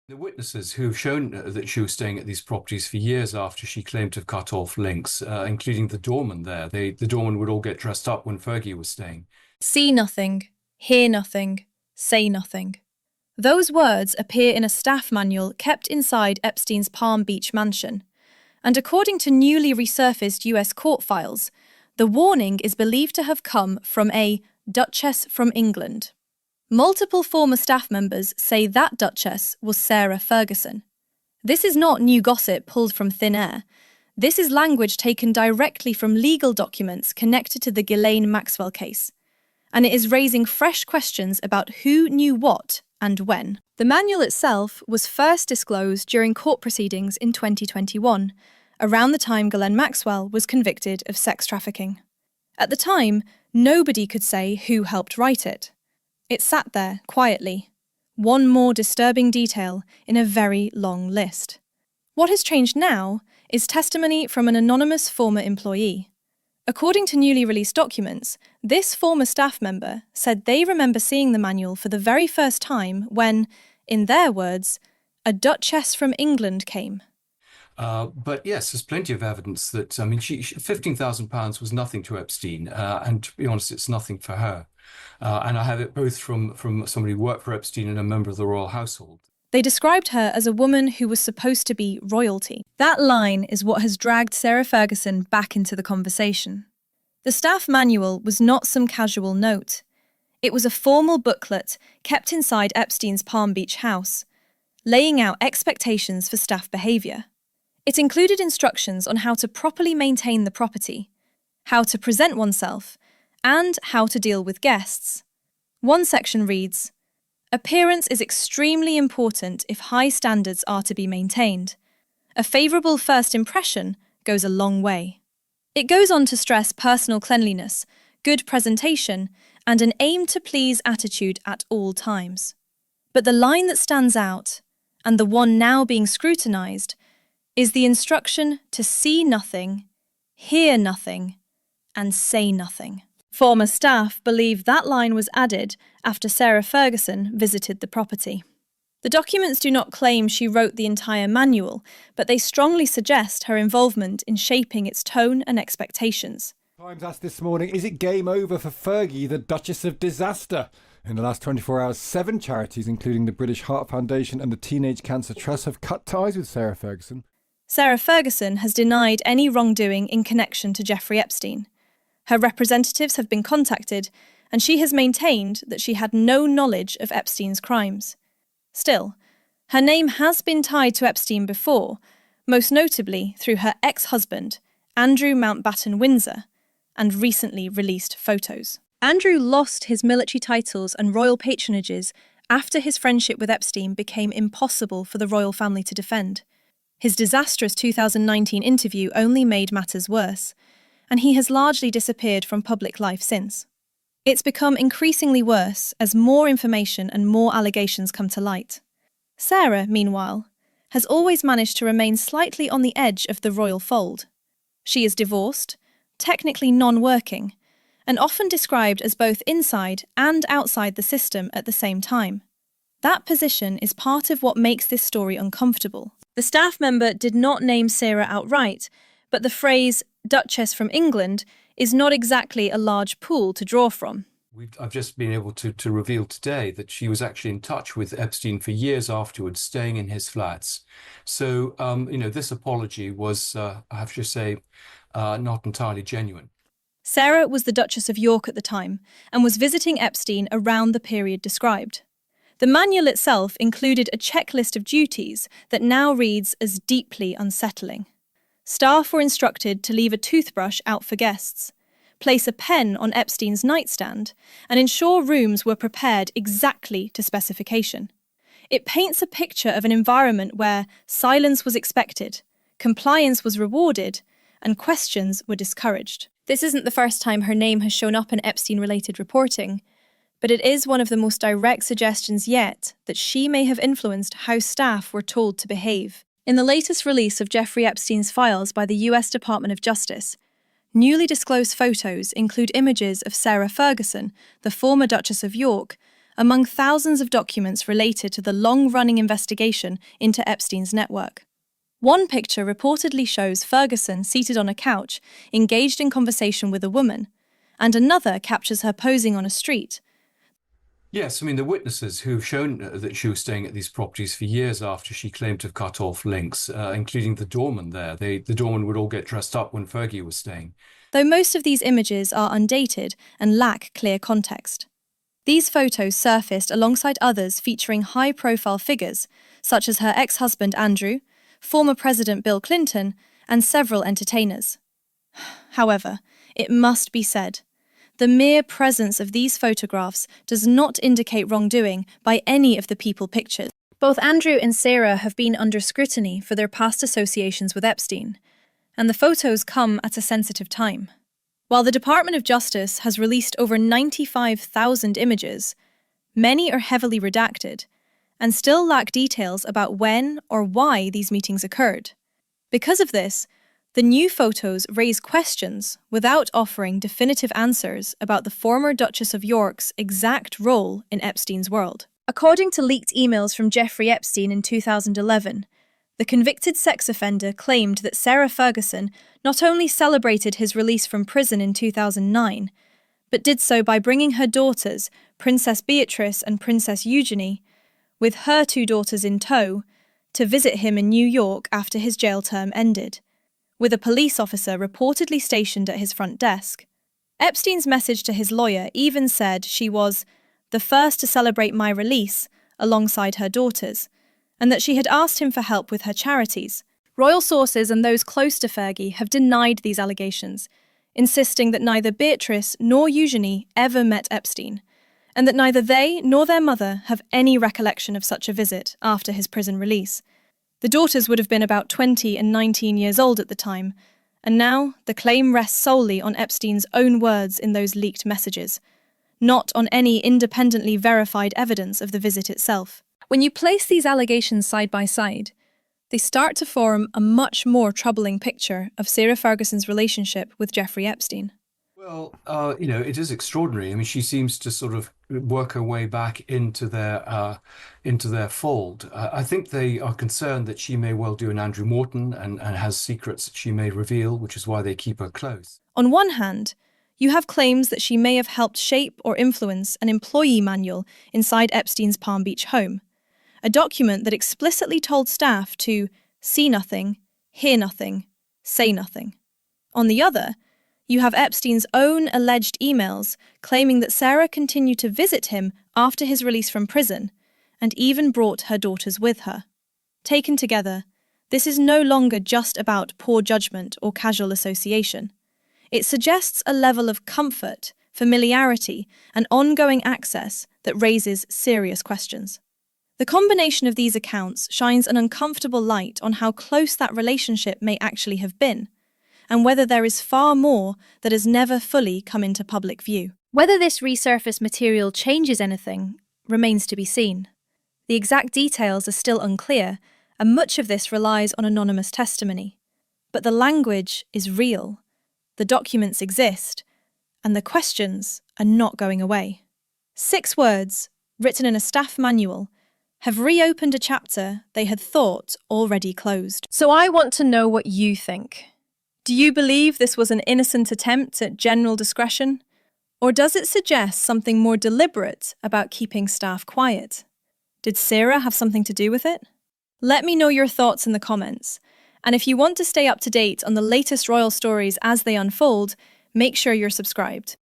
The witnesses who've shown that she was staying at these properties for years after she claimed to have cut off links, including the doorman there. The doorman would all get dressed up when Fergie was staying. See nothing, hear nothing, say nothing. Those words appear in a staff manual kept inside Epstein's Palm Beach mansion. And according to newly resurfaced US court files, the warning is believed to have come from a Duchess from England. Multiple former staff members say that Duchess was Sarah Ferguson. This is not new gossip pulled from thin air. This is language taken directly from legal documents connected to the Ghislaine Maxwell case. And it is raising fresh questions about who knew what and when. The manual itself was first disclosed during court proceedings in 2021, around the time Ghislaine Maxwell was convicted of sex trafficking. At the time, nobody could say who helped write it. It sat there quietly, one more disturbing detail in a very long list. What has changed now is testimony from an anonymous former employee. According to newly released documents, this former staff member said they remember seeing the manual for the very first time when, in their words, a Duchess from England came. But yes, there's plenty of evidence that, I mean, £15,000 was nothing to Epstein, and to be honest, it's nothing for her. And I have it both from somebody who worked for Epstein and a member of the royal household. They described her as a woman who was supposed to be royalty. That line is what has dragged Sarah Ferguson back into the conversation. The staff manual was not some casual note. It was a formal booklet kept inside Epstein's Palm Beach house, laying out expectations for staff behaviour. It included instructions on how to properly maintain the property, how to present oneself, and how to deal with guests. One section reads, "Appearance is extremely important if high standards are to be maintained. A favourable first impression goes a long way." It goes on to stress personal cleanliness, good presentation, and an aim-to-please attitude at all times. But the line that stands out, and the one now being scrutinised, is the instruction to see nothing, hear nothing, and say nothing. Former staff believe that line was added after Sarah Ferguson visited the property. The documents do not claim she wrote the entire manual, but they strongly suggest her involvement in shaping its tone and expectations. Times asked this morning, is it game over for Fergie, the Duchess of Disaster? In the last 24 hours, 7 charities, including the British Heart Foundation and the Teenage Cancer Trust, have cut ties with Sarah Ferguson. Sarah Ferguson has denied any wrongdoing in connection to Jeffrey Epstein. Her representatives have been contacted, and she has maintained that she had no knowledge of Epstein's crimes. Still, her name has been tied to Epstein before, most notably through her ex-husband, Andrew Mountbatten-Windsor, and recently released photos. Andrew lost his military titles and royal patronages after his friendship with Epstein became impossible for the royal family to defend. His disastrous 2019 interview only made matters worse, and he has largely disappeared from public life since. It's become increasingly worse as more information and more allegations come to light. Sarah, meanwhile, has always managed to remain slightly on the edge of the royal fold. She is divorced, technically non-working, and often described as both inside and outside the system at the same time. That position is part of what makes this story uncomfortable. The staff member did not name Sarah outright, but the phrase Duchess from England is not exactly a large pool to draw from. I've just been able to reveal today that she was actually in touch with Epstein for years afterwards, staying in his flats. So, this apology was, I have to say, not entirely genuine. Sarah was the Duchess of York at the time and was visiting Epstein around the period described. The manual itself included a checklist of duties that now reads as deeply unsettling. Staff were instructed to leave a toothbrush out for guests, place a pen on Epstein's nightstand, and ensure rooms were prepared exactly to specification. It paints a picture of an environment where silence was expected, compliance was rewarded, and questions were discouraged. This isn't the first time her name has shown up in Epstein-related reporting, but it is one of the most direct suggestions yet that she may have influenced how staff were told to behave. In the latest release of Jeffrey Epstein's files by the US Department of Justice, newly disclosed photos include images of Sarah Ferguson, the former Duchess of York, among thousands of documents related to the long-running investigation into Epstein's network. One picture reportedly shows Ferguson seated on a couch, engaged in conversation with a woman, and another captures her posing on a street. Yes, I mean, the witnesses who've shown that she was staying at these properties for years after she claimed to have cut off links, including the doorman there. The doorman would all get dressed up when Fergie was staying. Though most of these images are undated and lack clear context. These photos surfaced alongside others featuring high-profile figures, such as her ex-husband Andrew, former President Bill Clinton, and several entertainers. However, it must be said, the mere presence of these photographs does not indicate wrongdoing by any of the people pictured. Both Andrew and Sarah have been under scrutiny for their past associations with Epstein, and the photos come at a sensitive time. While the Department of Justice has released over 95,000 images, many are heavily redacted and still lack details about when or why these meetings occurred. Because of this, the new photos raise questions without offering definitive answers about the former Duchess of York's exact role in Epstein's world. According to leaked emails from Jeffrey Epstein in 2011, the convicted sex offender claimed that Sarah Ferguson not only celebrated his release from prison in 2009, but did so by bringing her daughters, Princess Beatrice and Princess Eugenie, with her two daughters in tow, to visit him in New York after his jail term ended, with a police officer reportedly stationed at his front desk. Epstein's message to his lawyer even said she was the first to celebrate my release alongside her daughters, and that she had asked him for help with her charities. Royal sources and those close to Fergie have denied these allegations, insisting that neither Beatrice nor Eugenie ever met Epstein, and that neither they nor their mother have any recollection of such a visit after his prison release. The daughters would have been about 20 and 19 years old at the time, and now the claim rests solely on Epstein's own words in those leaked messages, not on any independently verified evidence of the visit itself. When you place these allegations side by side, they start to form a much more troubling picture of Sarah Ferguson's relationship with Jeffrey Epstein. Well, it is extraordinary. I mean, she seems to sort of work her way back into their fold. I think they are concerned that she may well do an Andrew Morton and has secrets that she may reveal, which is why they keep her close. On one hand, you have claims that she may have helped shape or influence an employee manual inside Epstein's Palm Beach home, a document that explicitly told staff to see nothing, hear nothing, say nothing. On the other, you have Epstein's own alleged emails claiming that Sarah continued to visit him after his release from prison and even brought her daughters with her. Taken together, this is no longer just about poor judgment or casual association. It suggests a level of comfort, familiarity, and ongoing access that raises serious questions. The combination of these accounts shines an uncomfortable light on how close that relationship may actually have been, and whether there is far more that has never fully come into public view. Whether this resurfaced material changes anything remains to be seen. The exact details are still unclear, and much of this relies on anonymous testimony. But the language is real, the documents exist, and the questions are not going away. 6 words, written in a staff manual, have reopened a chapter they had thought already closed. So I want to know what you think. Do you believe this was an innocent attempt at general discretion? Or does it suggest something more deliberate about keeping staff quiet? Did Sarah have something to do with it? Let me know your thoughts in the comments. And if you want to stay up to date on the latest royal stories as they unfold, make sure you're subscribed.